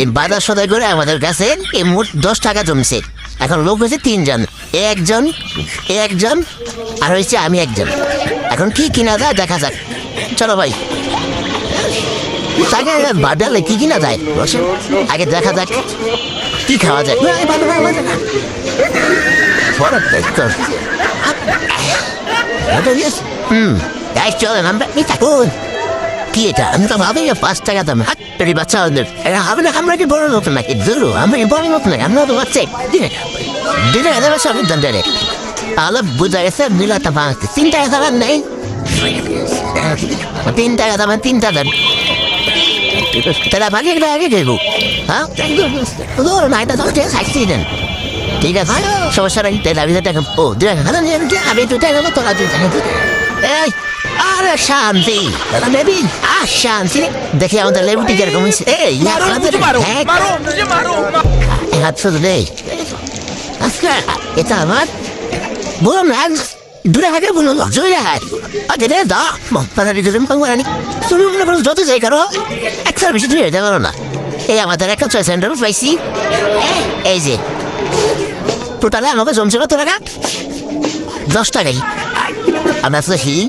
এই বাজার সদাই করে আমাদের কাছে এই মোট 10 টাকা জমছে। এখন লোক হয়েছে 3 জন, একজন আর হয়েছে আমি একজন। এখন কি কিনা যায় দেখা যাক, চলো ভাই। টাকা বাড়ালে কি কিনা যায় বসেন, আগে দেখা যাক কি খাওয়া যায়। চলেন আমরা থাকুন। কি এটা? আমি তো ভাবি 5 টাকা দাম। হাতের বাচ্চা ওদের হবে না। আমরা কি বড় লোক নাকি? ধরো আমরা বড় লোক নাকি? আমরা তো বাচ্চা দিলে আমি দণ্ডে তাহলে বোঝা গেছে মিলাটা ভাঙতে 3 টাকা দাম নেই। 3 টাকা দাম 3 টাকা তারা ভাগে আগে দেবো। হ্যাঁ না, এটা তো খাইছি দেন। ঠিক আছে, সমস্যা নাই। তাহলে আমি টাকা ও 2 টাকা খানা নিয়ে আমি 2 টাকা দেবো, তোরা 2 টাকা। এই আরে শান্তি বেবি, শান্তি দেখি আমাদের লেবুটি কিরকম হয়েছে। এই হাত শুধু নেই আজকে এটা আমার বললাম না 2 টাকা বললো জয় হাত দা মনি তুমি মনে করো যত যাই কারো একটার বেশি তুমি যেতে পারো না। এই আমাদের একটা চয়েস সেন্টার পাইছি, এই যে টোটালে আমাকে জমছে কত টাকা? 10 টাকাই। আমরা